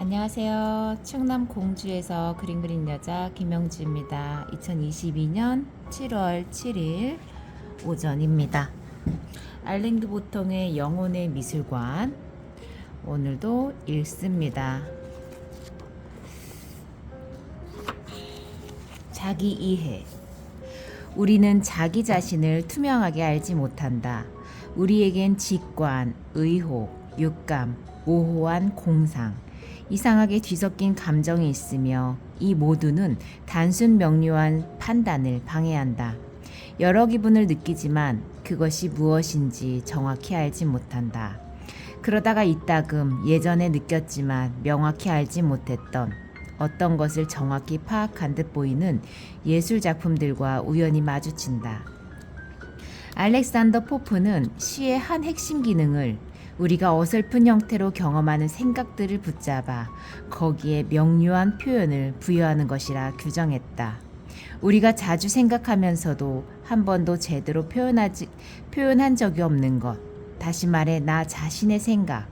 안녕하세요. 충남 공주에서 그림 그린 여자 김영주입니다. 2022년 7월 7일 오전입니다. 알랭드 보통의 영혼의 미술관 오늘도 읽습니다. 자기 이해. 우리는 자기 자신을 투명하게 알지 못한다. 우리에겐 직관, 의혹, 육감, 모호한 공상, 이상하게 뒤섞인 감정이 있으며 이 모두는 단순 명료한 판단을 방해한다. 여러 기분을 느끼지만 그것이 무엇인지 정확히 알지 못한다. 그러다가 이따금 예전에 느꼈지만 명확히 알지 못했던 어떤 것을 정확히 파악한 듯 보이는 예술 작품들과 우연히 마주친다. 알렉산더 포프는 시의 한 핵심 기능을 우리가 어설픈 형태로 경험하는 생각들을 붙잡아 거기에 명료한 표현을 부여하는 것이라 규정했다. 우리가 자주 생각하면서도 한 번도 제대로 표현한 적이 없는 것. 다시 말해 나 자신의 생각,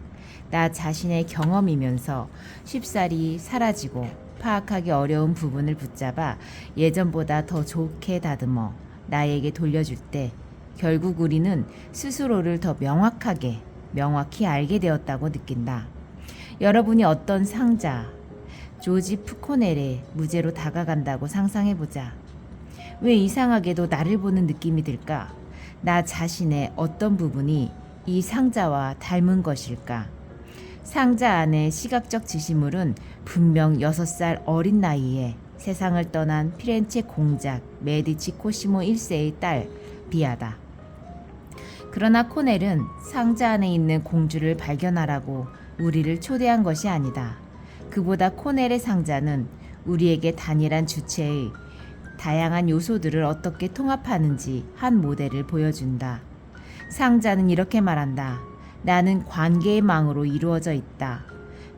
나 자신의 경험이면서 쉽사리 사라지고 파악하기 어려운 부분을 붙잡아 예전보다 더 좋게 다듬어 나에게 돌려줄 때 결국 우리는 스스로를 더 명확히 알게 되었다고 느낀다. 여러분이 어떤 상자, 조지프 코넬의 무죄로 다가간다고 상상해보자. 왜 이상하게도 나를 보는 느낌이 들까? 나 자신의 어떤 부분이 이 상자와 닮은 것일까? 상자 안의 시각적 지시물은 분명 6살 어린 나이에 세상을 떠난 피렌체 공작 메디치 코시모 1세의 딸 비아다. 그러나 코넬은 상자 안에 있는 공주를 발견하라고 우리를 초대한 것이 아니다. 그보다 코넬의 상자는 우리에게 단일한 주체의 다양한 요소들을 어떻게 통합하는지 한 모델을 보여준다. 상자는 이렇게 말한다. 나는 관계의 망으로 이루어져 있다.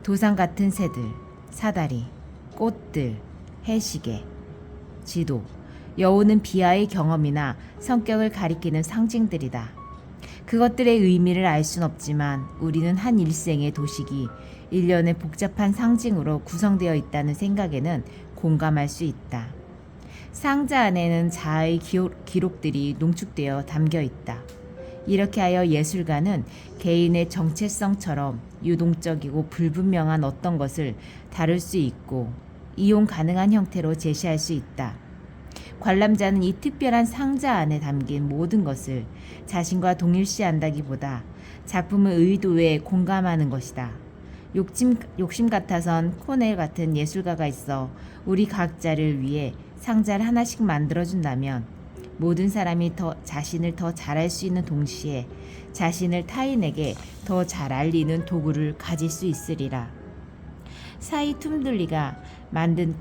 도상 같은 새들, 사다리, 꽃들, 해시계, 지도, 여우는 비아의 경험이나 성격을 가리키는 상징들이다. 그것들의 의미를 알 순 없지만 우리는 한 일생의 도식이 일련의 복잡한 상징으로 구성되어 있다는 생각에는 공감할 수 있다. 상자 안에는 자아의 기록들이 농축되어 담겨 있다. 이렇게 하여 예술가는 개인의 정체성처럼 유동적이고 불분명한 어떤 것을 다룰 수 있고 이용 가능한 형태로 제시할 수 있다. 관람자는 이 특별한 상자 안에 담긴 모든 것을 자신과 동일시한다기보다 작품의 의도에 공감하는 것이다. 욕심 같아선 코넬 같은 예술가가 있어 우리 각자를 위해 상자를 하나씩 만들어준다면 모든 사람이 자신을 더 잘할 수 있는 동시에 자신을 타인에게 더 잘 알리는 도구를 가질 수 있으리라. 사이 툼들리가 만든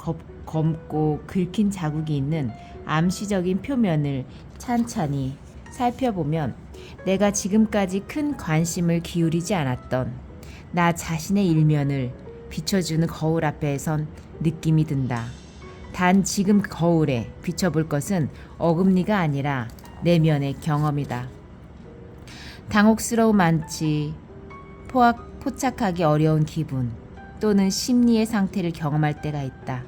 검고 긁힌 자국이 있는 암시적인 표면을 찬찬히 살펴보면 내가 지금까지 큰 관심을 기울이지 않았던 나 자신의 일면을 비춰주는 거울 앞에 선 느낌이 든다. 단 지금 거울에 비춰볼 것은 어금니가 아니라 내면의 경험이다. 당혹스러움 많지 포착하기 어려운 기분 또는 심리의 상태를 경험할 때가 있다.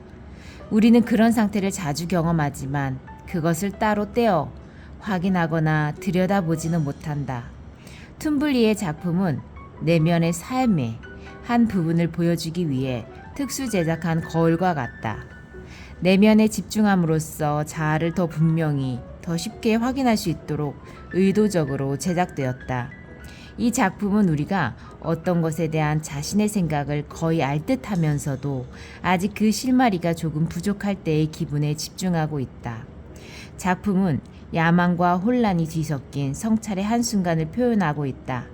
우리는 그런 상태를 자주 경험하지만 그것을 따로 떼어 확인하거나 들여다보지는 못한다. 툼블리의 작품은 내면의 삶의 한 부분을 보여주기 위해 특수 제작한 거울과 같다. 내면에 집중함으로써 자아를 더 분명히, 더 쉽게 확인할 수 있도록 의도적으로 제작되었다. 이 작품은 우리가 어떤 것에 대한 자신의 생각을 거의 알 듯하면서도 아직 그 실마리가 조금 부족할 때의 기분에 집중하고 있다. 작품은 야망과 혼란이 뒤섞인 성찰의 한순간을 표현하고 있다.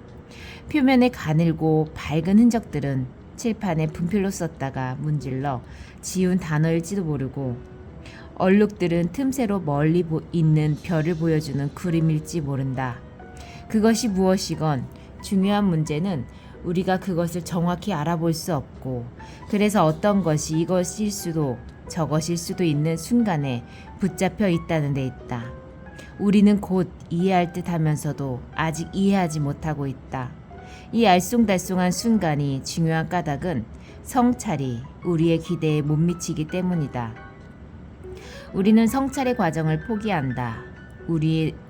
표면의 가늘고 밝은 흔적들은 칠판에 분필로 썼다가 문질러 지운 단어일지도 모르고 얼룩들은 틈새로 멀리 있는 별을 보여주는 구름일지 모른다. 그것이 무엇이건 중요한 문제는 우리가 그것을 정확히 알아볼 수 없고 그래서 어떤 것이 이것일 수도 저것일 수도 있는 순간에 붙잡혀 있다는 데 있다. 우리는 곧 이해할 듯 하면서도 아직 이해하지 못하고 있다. 이 알쏭달쏭한 순간이 중요한 까닭은 성찰이 우리의 기대에 못 미치기 때문이다. 우리는 성찰의 과정을 포기한다.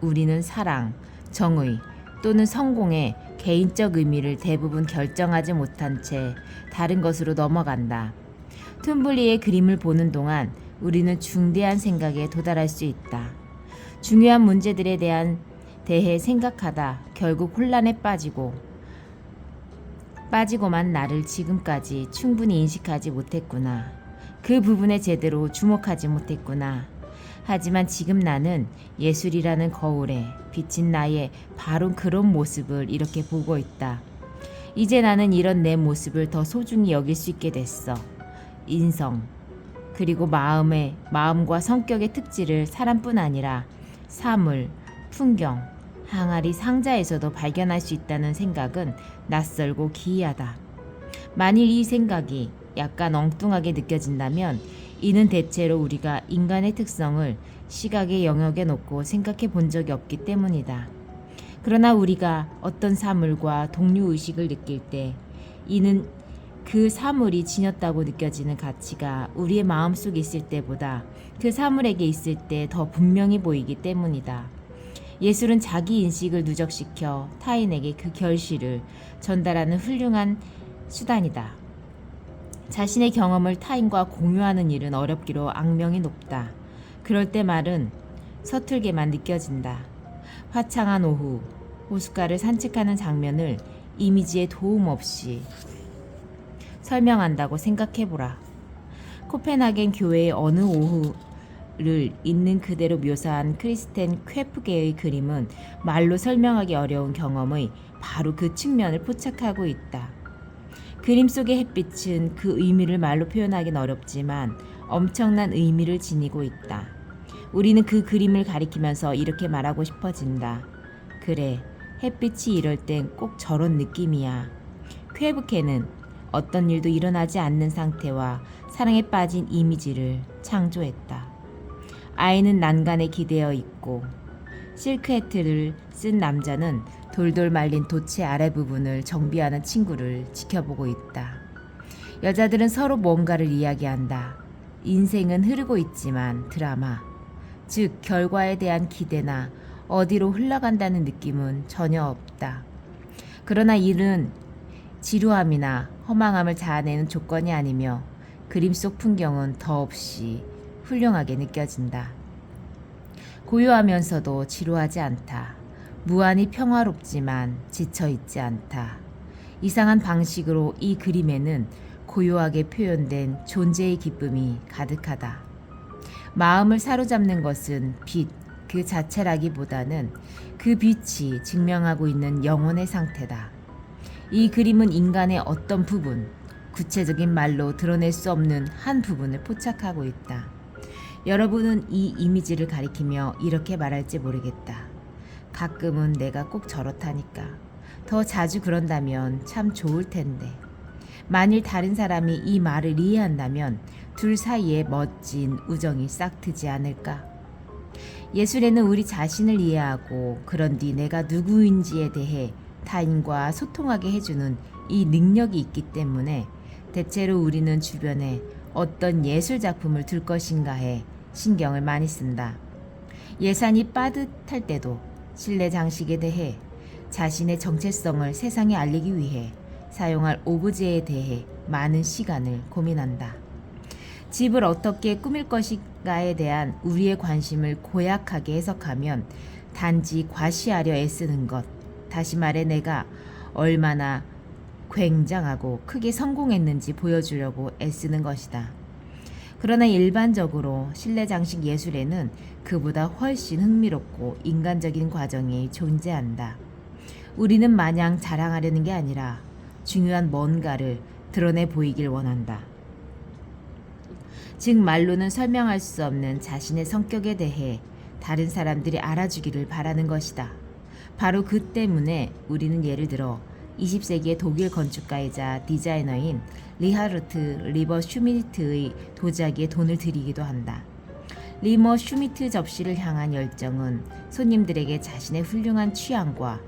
우리는 사랑, 정의 또는 성공의 개인적 의미를 대부분 결정하지 못한 채 다른 것으로 넘어간다. 툰블리의 그림을 보는 동안 우리는 중대한 생각에 도달할 수 있다. 중요한 문제들에 대해 생각하다 결국 혼란에 빠지고만 나를 지금까지 충분히 인식하지 못했구나. 그 부분에 제대로 주목하지 못했구나. 하지만 지금 나는 예술이라는 거울에 비친 나의 바로 그런 모습을 이렇게 보고 있다. 이제 나는 이런 내 모습을 더 소중히 여길 수 있게 됐어. 인성, 그리고 마음과 성격의 특질을 사람뿐 아니라 사물, 풍경, 항아리, 상자에서도 발견할 수 있다는 생각은 낯설고 기이하다. 만일 이 생각이 약간 엉뚱하게 느껴진다면 이는 대체로 우리가 인간의 특성을 시각의 영역에 놓고 생각해 본 적이 없기 때문이다. 그러나 우리가 어떤 사물과 동료의식을 느낄 때 이는 그 사물이 지녔다고 느껴지는 가치가 우리의 마음속에 있을 때보다 그 사물에게 있을 때 더 분명히 보이기 때문이다. 예술은 자기 인식을 누적시켜 타인에게 그 결실을 전달하는 훌륭한 수단이다. 자신의 경험을 타인과 공유하는 일은 어렵기로 악명이 높다. 그럴 때 말은 서툴게만 느껴진다. 화창한 오후, 호숫가를 산책하는 장면을 이미지의 도움 없이 설명한다고 생각해보라. 코펜하겐 교회의 어느 오후를 있는 그대로 묘사한 크리스텐 쾌프게의 그림은 말로 설명하기 어려운 경험의 바로 그 측면을 포착하고 있다. 그림 속의 햇빛은 그 의미를 말로 표현하긴 어렵지만 엄청난 의미를 지니고 있다. 우리는 그 그림을 가리키면서 이렇게 말하고 싶어진다. 그래, 햇빛이 이럴 땐 꼭 저런 느낌이야. 쾌브케는 어떤 일도 일어나지 않는 상태와 사랑에 빠진 이미지를 창조했다. 아이는 난간에 기대어 있고 실크 해트를 쓴 남자는 돌돌 말린 돛의 아래 부분을 정비하는 친구를 지켜보고 있다. 여자들은 서로 뭔가를 이야기한다. 인생은 흐르고 있지만 드라마, 즉 결과에 대한 기대나 어디로 흘러간다는 느낌은 전혀 없다. 그러나 이는 지루함이나 허망함을 자아내는 조건이 아니며 그림 속 풍경은 더없이 훌륭하게 느껴진다. 고요하면서도 지루하지 않다. 무한히 평화롭지만 지쳐있지 않다. 이상한 방식으로 이 그림에는 고요하게 표현된 존재의 기쁨이 가득하다. 마음을 사로잡는 것은 빛 그 자체라기보다는 그 빛이 증명하고 있는 영혼의 상태다. 이 그림은 인간의 어떤 부분, 구체적인 말로 드러낼 수 없는 한 부분을 포착하고 있다. 여러분은 이 이미지를 가리키며 이렇게 말할지 모르겠다. 가끔은 내가 꼭 저렇다니까. 더 자주 그런다면 참 좋을 텐데. 만일 다른 사람이 이 말을 이해한다면 둘 사이에 멋진 우정이 싹트지 않을까? 예술에는 우리 자신을 이해하고 그런 뒤 내가 누구인지에 대해 타인과 소통하게 해주는 이 능력이 있기 때문에 대체로 우리는 주변에 어떤 예술 작품을 둘 것인가에 신경을 많이 쓴다. 예산이 빠듯할 때도 실내 장식에 대해 자신의 정체성을 세상에 알리기 위해 사용할 오브제에 대해 많은 시간을 고민한다. 집을 어떻게 꾸밀 것인가에 대한 우리의 관심을 고약하게 해석하면 단지 과시하려 애쓰는 것, 다시 말해 내가 얼마나 굉장하고 크게 성공했는지 보여주려고 애쓰는 것이다. 그러나 일반적으로 실내 장식 예술에는 그보다 훨씬 흥미롭고 인간적인 과정이 존재한다. 우리는 마냥 자랑하려는 게 아니라 중요한 뭔가를 드러내 보이길 원한다. 즉 말로는 설명할 수 없는 자신의 성격에 대해 다른 사람들이 알아주기를 바라는 것이다. 바로 그 때문에 우리는 예를 들어 20세기의 독일 건축가이자 디자이너인 리하르트 리버 슈미트의 도자기에 돈을 들이기도 한다. 리머 슈미트 접시를 향한 열정은 손님들에게 자신의 훌륭한 취향과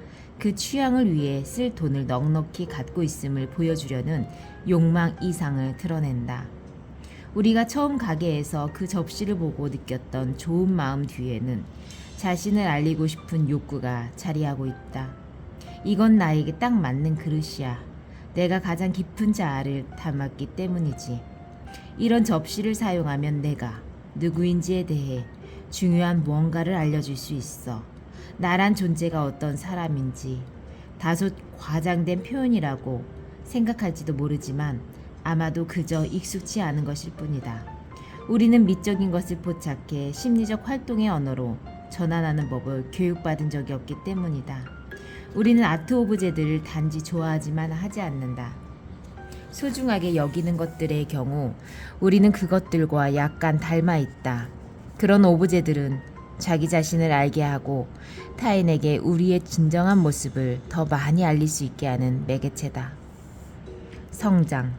그 취향을 위해 쓸 돈을 넉넉히 갖고 있음을 보여주려는 욕망 이상을 드러낸다. 우리가 처음 가게에서 그 접시를 보고 느꼈던 좋은 마음 뒤에는 자신을 알리고 싶은 욕구가 자리하고 있다. 이건 나에게 딱 맞는 그릇이야. 내가 가장 깊은 자아를 담았기 때문이지. 이런 접시를 사용하면 내가 누구인지에 대해 중요한 무언가를 알려줄 수 있어. 나란 존재가 어떤 사람인지. 다소 과장된 표현이라고 생각할지도 모르지만 아마도 그저 익숙치 않은 것일 뿐이다. 우리는 미적인 것을 포착해 심리적 활동의 언어로 전환하는 법을 교육받은 적이 없기 때문이다. 우리는 아트 오브제들을 단지 좋아하지만 하지 않는다. 소중하게 여기는 것들의 경우 우리는 그것들과 약간 닮아 있다. 그런 오브제들은 자기 자신을 알게 하고 타인에게 우리의 진정한 모습을 더 많이 알릴 수 있게 하는 매개체다. 성장.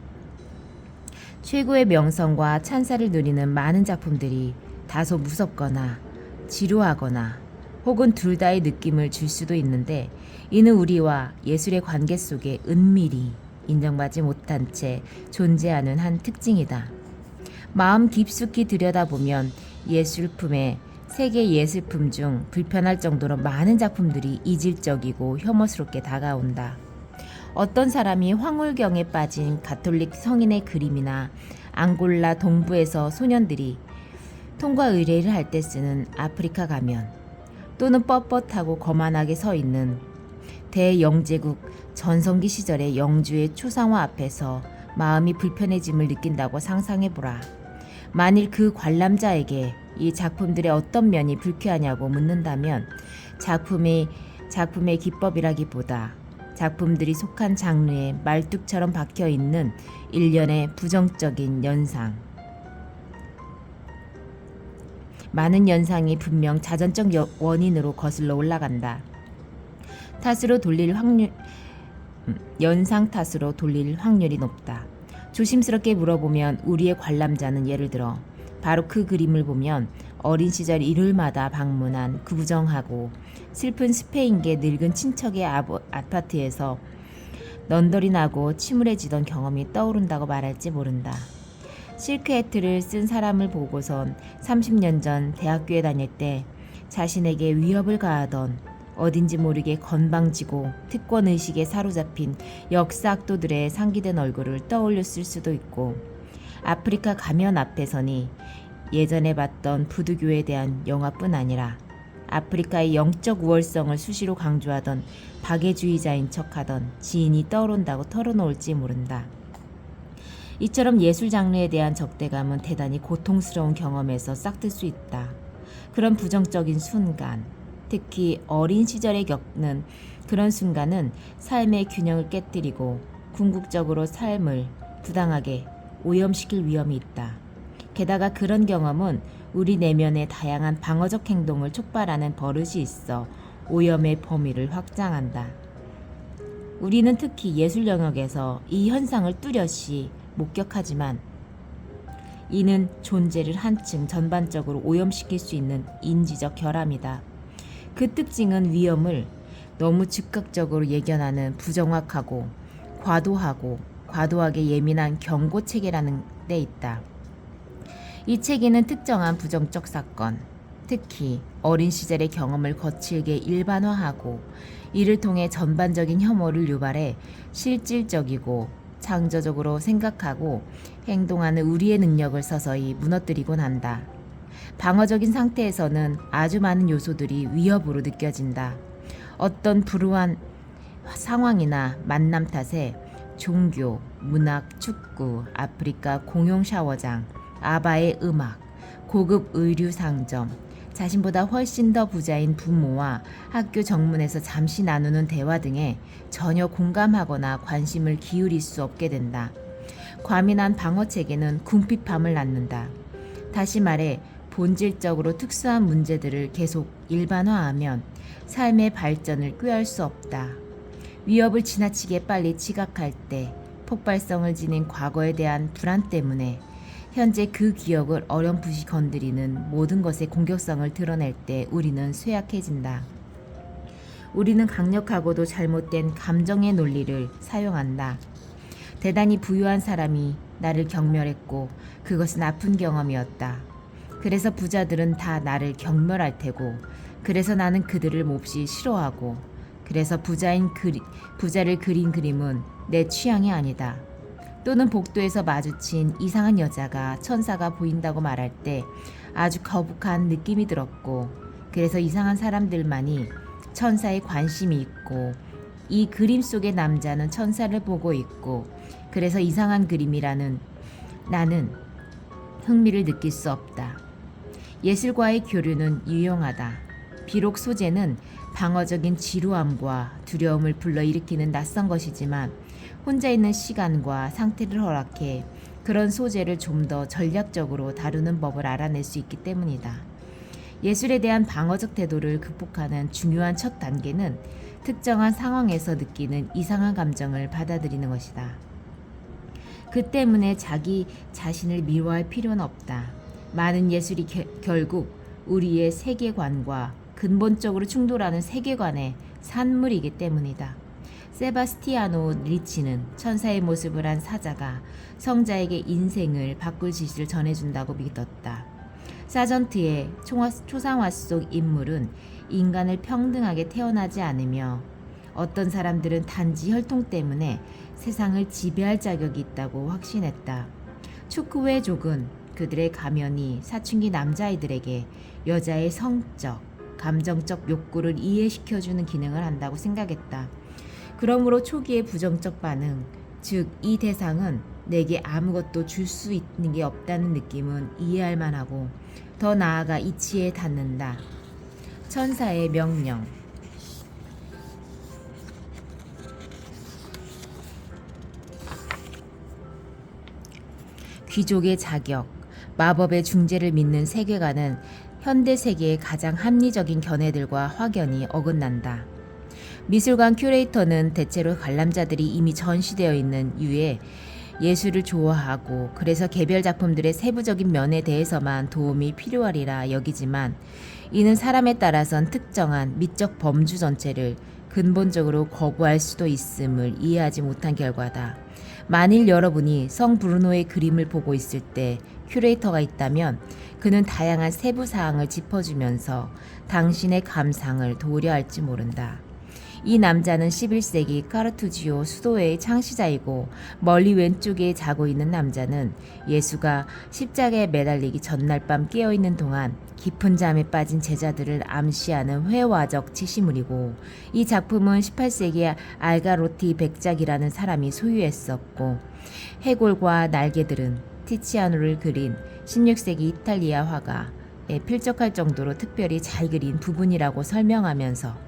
최고의 명성과 찬사를 누리는 많은 작품들이 다소 무섭거나 지루하거나 혹은 둘 다의 느낌을 줄 수도 있는데, 이는 우리와 예술의 관계 속에 은밀히 인정받지 못한 채 존재하는 한 특징이다. 마음 깊숙이 들여다보면 예술품의 세계 예술품 중 불편할 정도로 많은 작품들이 이질적이고 혐오스럽게 다가온다. 어떤 사람이 황홀경에 빠진 가톨릭 성인의 그림이나 앙골라 동부에서 소년들이 통과 의례를 할 때 쓰는 아프리카 가면, 또는 뻣뻣하고 거만하게 서 있는 대영제국 전성기 시절의 영주의 초상화 앞에서 마음이 불편해짐을 느낀다고 상상해보라. 만일 그 관람자에게 이 작품들의 어떤 면이 불쾌하냐고 묻는다면 작품의 기법이라기보다 작품들이 속한 장르에 말뚝처럼 박혀있는 일련의 부정적인 연상, 많은 연상이 분명 자전적 원인으로 거슬러 올라간다. 연상 탓으로 돌릴 확률이 높다. 조심스럽게 물어보면 우리의 관람자는 예를 들어 바로 그 그림을 보면 어린 시절 일요일마다 방문한 구부정하고 슬픈 스페인계 늙은 친척의 아파트에서 넌더리 나고 침울해지던 경험이 떠오른다고 말할지 모른다. 실크 해트를 쓴 사람을 보고선 30년 전 대학교에 다닐 때 자신에게 위협을 가하던 어딘지 모르게 건방지고 특권의식에 사로잡힌 역사학도들의 상기된 얼굴을 떠올렸을 수도 있고, 아프리카 가면 앞에 서니 예전에 봤던 부두교에 대한 영화뿐 아니라 아프리카의 영적 우월성을 수시로 강조하던 박애주의자인 척하던 지인이 떠오른다고 털어놓을지 모른다. 이처럼 예술 장르에 대한 적대감은 대단히 고통스러운 경험에서 싹틀 수 있다. 그런 부정적인 순간, 특히 어린 시절에 겪는 그런 순간은 삶의 균형을 깨뜨리고 궁극적으로 삶을 부당하게 오염시킬 위험이 있다. 게다가 그런 경험은 우리 내면의 다양한 방어적 행동을 촉발하는 버릇이 있어 오염의 범위를 확장한다. 우리는 특히 예술 영역에서 이 현상을 뚜렷이 목격하지만 이는 존재를 한층 전반적으로 오염시킬 수 있는 인지적 결함이다. 그 특징은 위험을 너무 즉각적으로 예견하는 부정확하고 과도하게 예민한 경고 체계라는 데 있다. 이 체계는 특정한 부정적 사건, 특히 어린 시절의 경험을 거칠게 일반화하고 이를 통해 전반적인 혐오를 유발해 실질적이고 창조적으로 생각하고 행동하는 우리의 능력을 서서히 무너뜨리곤 한다. 방어적인 상태에서는 아주 많은 요소들이 위협으로 느껴진다. 어떤 불우한 상황이나 만남 탓에 종교, 문학, 축구, 아프리카 공용 샤워장, 아바의 음악, 고급 의류 상점, 자신보다 훨씬 더 부자인 부모와 학교 정문에서 잠시 나누는 대화 등에 전혀 공감하거나 관심을 기울일 수 없게 된다. 과민한 방어 체계는 궁핍함을 낳는다. 다시 말해 본질적으로 특수한 문제들을 계속 일반화하면 삶의 발전을 꾀할 수 없다. 위협을 지나치게 빨리 지각할 때 폭발성을 지닌 과거에 대한 불안 때문에 현재 그 기억을 어렴풋이 건드리는 모든 것의 공격성을 드러낼 때 우리는 쇠약해진다. 우리는 강력하고도 잘못된 감정의 논리를 사용한다. 대단히 부유한 사람이 나를 경멸했고 그것은 아픈 경험이었다. 그래서 부자들은 다 나를 경멸할 테고 그래서 나는 그들을 몹시 싫어하고 그래서 부자를 그린 그림은 내 취향이 아니다. 또는 복도에서 마주친 이상한 여자가 천사가 보인다고 말할 때 아주 거북한 느낌이 들었고 그래서 이상한 사람들만이 천사에 관심이 있고 이 그림 속의 남자는 천사를 보고 있고 그래서 이상한 그림이라는 나는 흥미를 느낄 수 없다. 예술과의 교류는 유용하다. 비록 소재는 방어적인 지루함과 두려움을 불러일으키는 낯선 것이지만 혼자 있는 시간과 상태를 허락해 그런 소재를 좀 더 전략적으로 다루는 법을 알아낼 수 있기 때문이다. 예술에 대한 방어적 태도를 극복하는 중요한 첫 단계는 특정한 상황에서 느끼는 이상한 감정을 받아들이는 것이다. 그 때문에 자기 자신을 미워할 필요는 없다. 많은 예술이 결국 우리의 세계관과 근본적으로 충돌하는 세계관의 산물이기 때문이다. 세바스티아노 리치는 천사의 모습을 한 사자가 성자에게 인생을 바꿀 지시를 전해준다고 믿었다. 사전트의 초상화 속 인물은 인간을 평등하게 태어나지 않으며 어떤 사람들은 단지 혈통 때문에 세상을 지배할 자격이 있다고 확신했다. 축구회족은 그들의 가면이 사춘기 남자아이들에게 여자의 성적, 감정적 욕구를 이해시켜주는 기능을 한다고 생각했다. 그러므로 초기의 부정적 반응, 즉 이 대상은 내게 아무것도 줄 수 있는 게 없다는 느낌은 이해할 만하고 더 나아가 이치에 닿는다. 천사의 명령. 귀족의 자격, 마법의 중재를 믿는 세계관은 현대 세계의 가장 합리적인 견해들과 확연히 어긋난다. 미술관 큐레이터는 대체로 관람자들이 이미 전시되어 있는 유에 예술을 좋아하고 그래서 개별 작품들의 세부적인 면에 대해서만 도움이 필요하리라 여기지만 이는 사람에 따라선 특정한 미적 범주 전체를 근본적으로 거부할 수도 있음을 이해하지 못한 결과다. 만일 여러분이 성 브루노의 그림을 보고 있을 때 큐레이터가 있다면 그는 다양한 세부 사항을 짚어주면서 당신의 감상을 도우려 할지 모른다. 이 남자는 11세기 카르투지오 수도의 창시자이고 멀리 왼쪽에 자고 있는 남자는 예수가 십자가에 매달리기 전날 밤 깨어있는 동안 깊은 잠에 빠진 제자들을 암시하는 회화적 지시물이고 이 작품은 18세기 알가로티 백작이라는 사람이 소유했었고 해골과 날개들은 티치아노를 그린 16세기 이탈리아 화가에 필적할 정도로 특별히 잘 그린 부분이라고 설명하면서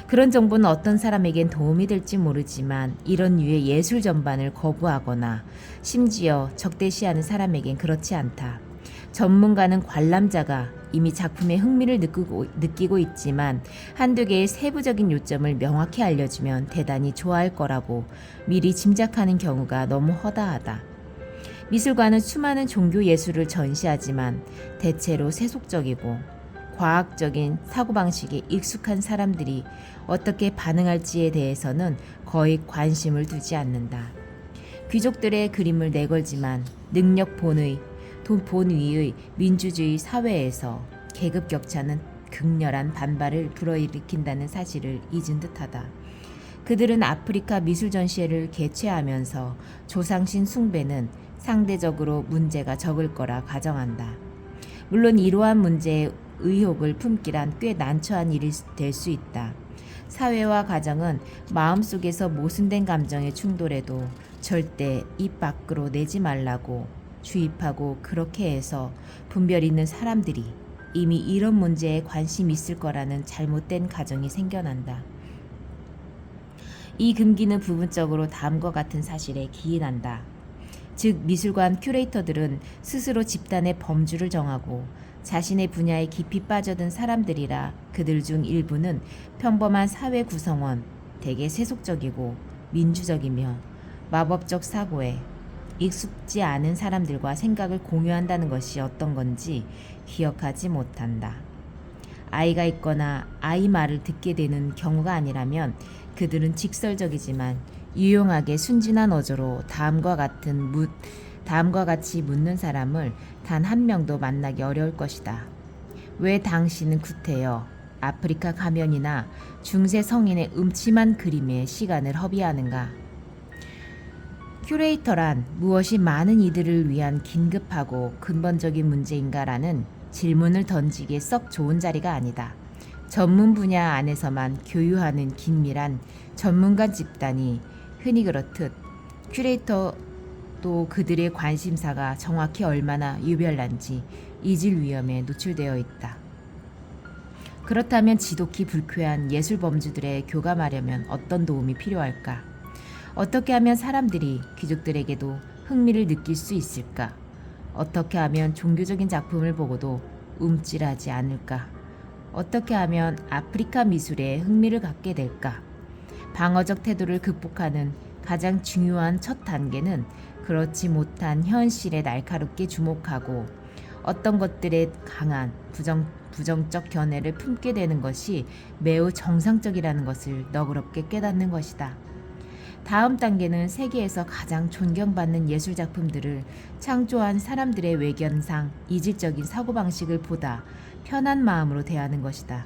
그런 정보는 어떤 사람에겐 도움이 될지 모르지만 이런 류의 예술 전반을 거부하거나 심지어 적대시하는 사람에겐 그렇지 않다. 전문가는 관람자가 이미 작품에 흥미를 느끼고 있지만 한두 개의 세부적인 요점을 명확히 알려주면 대단히 좋아할 거라고 미리 짐작하는 경우가 너무 허다하다. 미술관은 수많은 종교 예술을 전시하지만 대체로 세속적이고 과학적인 사고방식에 익숙한 사람들이 어떻게 반응할지에 대해서는 거의 관심을 두지 않는다. 귀족들의 그림을 내걸지만 능력 본위의 민주주의 사회에서 계급 격차는 극렬한 반발을 불어일으킨다는 사실을 잊은 듯하다. 그들은 아프리카 미술 전시회를 개최하면서 조상신 숭배는 상대적으로 문제가 적을 거라 가정한다. 물론 이러한 문제에 의혹을 품기란 꽤 난처한 일이 될 수 있다. 사회와 가정은 마음속에서 모순된 감정의 충돌에도 절대 입 밖으로 내지 말라고 주입하고 그렇게 해서 분별 있는 사람들이 이미 이런 문제에 관심이 있을 거라는 잘못된 가정이 생겨난다. 이 금기는 부분적으로 다음과 같은 사실에 기인한다. 즉 미술관 큐레이터들은 스스로 집단의 범주를 정하고 자신의 분야에 깊이 빠져든 사람들이라 그들 중 일부는 평범한 사회 구성원, 대개 세속적이고 민주적이며 마법적 사고에 익숙지 않은 사람들과 생각을 공유한다는 것이 어떤 건지 기억하지 못한다. 아이가 있거나 아이 말을 듣게 되는 경우가 아니라면 그들은 직설적이지만 유용하게 순진한 어조로 다음과 같이 묻는 사람을 단 한 명도 만나기 어려울 것이다. 왜 당신은 구태여 아프리카 가면이나 중세 성인의 음침한 그림에 시간을 허비하는가? 큐레이터란 무엇이 많은 이들을 위한 긴급하고 근본적인 문제인가라는 질문을 던지기에 썩 좋은 자리가 아니다. 전문 분야 안에서만 교유하는 긴밀한 전문가 집단이 흔히 그렇듯 큐레이터도 그들의 관심사가 정확히 얼마나 유별난지 잊을 위험에 노출되어 있다. 그렇다면 지독히 불쾌한 예술 범주들에 교감하려면 어떤 도움이 필요할까? 어떻게 하면 사람들이 귀족들에게도 흥미를 느낄 수 있을까? 어떻게 하면 종교적인 작품을 보고도 움찔하지 않을까? 어떻게 하면 아프리카 미술에 흥미를 갖게 될까? 방어적 태도를 극복하는 가장 중요한 첫 단계는 그렇지 못한 현실에 날카롭게 주목하고 어떤 것들에 강한 부정적 견해를 품게 되는 것이 매우 정상적이라는 것을 너그럽게 깨닫는 것이다. 다음 단계는 세계에서 가장 존경받는 예술작품들을 창조한 사람들의 외견상 이질적인 사고방식을 보다 편한 마음으로 대하는 것이다.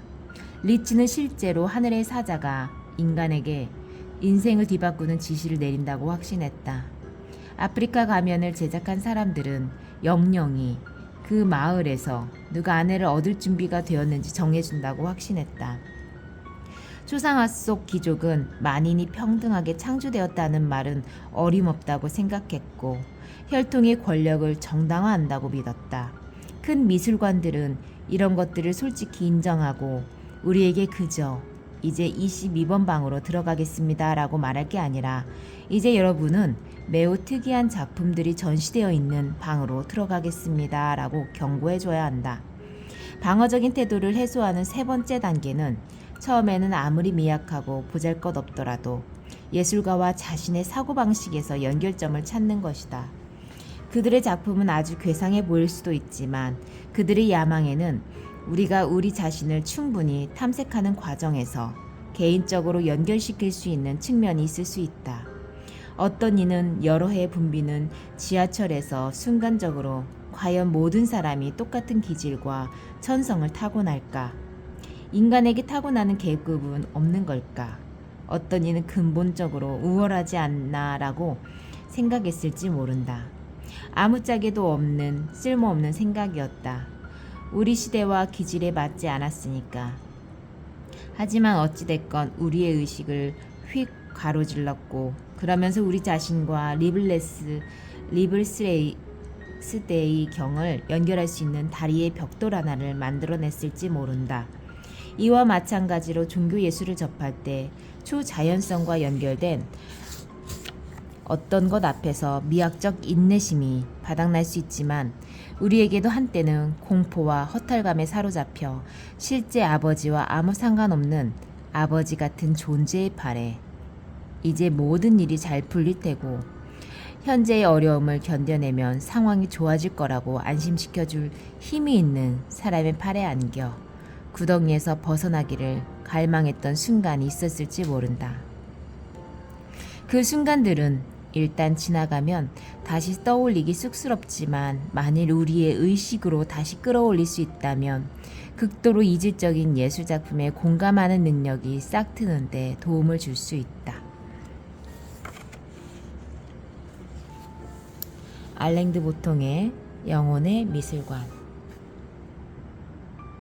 리츠는 실제로 하늘의 사자가 인간에게 인생을 뒤바꾸는 지시를 내린다고 확신했다. 아프리카 가면을 제작한 사람들은 영영이 그 마을에서 누가 아내를 얻을 준비가 되었는지 정해준다고 확신했다. 초상화 속 귀족은 만인이 평등하게 창조되었다는 말은 어림없다고 생각했고 혈통의 권력을 정당화한다고 믿었다. 큰 미술관들은 이런 것들을 솔직히 인정하고 우리에게 그저 이제 22번 방으로 들어가겠습니다 라고 말할 게 아니라 이제 여러분은 매우 특이한 작품들이 전시되어 있는 방으로 들어가겠습니다 라고 경고해줘야 한다. 방어적인 태도를 해소하는 세 번째 단계는 처음에는 아무리 미약하고 보잘것없더라도 예술가와 자신의 사고방식에서 연결점을 찾는 것이다. 그들의 작품은 아주 괴상해 보일 수도 있지만 그들의 야망에는 우리가 우리 자신을 충분히 탐색하는 과정에서 개인적으로 연결시킬 수 있는 측면이 있을 수 있다. 어떤 이는 여러 해 붐비는 지하철에서 순간적으로 과연 모든 사람이 똑같은 기질과 천성을 타고날까? 인간에게 타고나는 계급은 없는 걸까? 어떤 이는 근본적으로 우월하지 않나라고 생각했을지 모른다. 아무짝에도 없는 쓸모없는 생각이었다. 우리 시대와 기질에 맞지 않았으니까. 하지만 어찌됐건 우리의 의식을 휙 가로질렀고 그러면서 우리 자신과 리블스데이 경을 연결할 수 있는 다리의 벽돌 하나를 만들어냈을지 모른다. 이와 마찬가지로 종교 예술을 접할 때 초자연성과 연결된 어떤 것 앞에서 미학적 인내심이 바닥날 수 있지만 우리에게도 한때는 공포와 허탈감에 사로잡혀 실제 아버지와 아무 상관없는 아버지 같은 존재의 팔에 이제 모든 일이 잘 풀릴 테고 현재의 어려움을 견뎌내면 상황이 좋아질 거라고 안심시켜줄 힘이 있는 사람의 팔에 안겨 구덩이에서 벗어나기를 갈망했던 순간이 있었을지 모른다. 그 순간들은 일단 지나가면 다시 떠올리기 쑥스럽지만 만일 우리의 의식으로 다시 끌어올릴 수 있다면 극도로 이질적인 예술작품에 공감하는 능력이 싹 트는데 도움을 줄 수 있다. 알랭드 보통의 영혼의 미술관.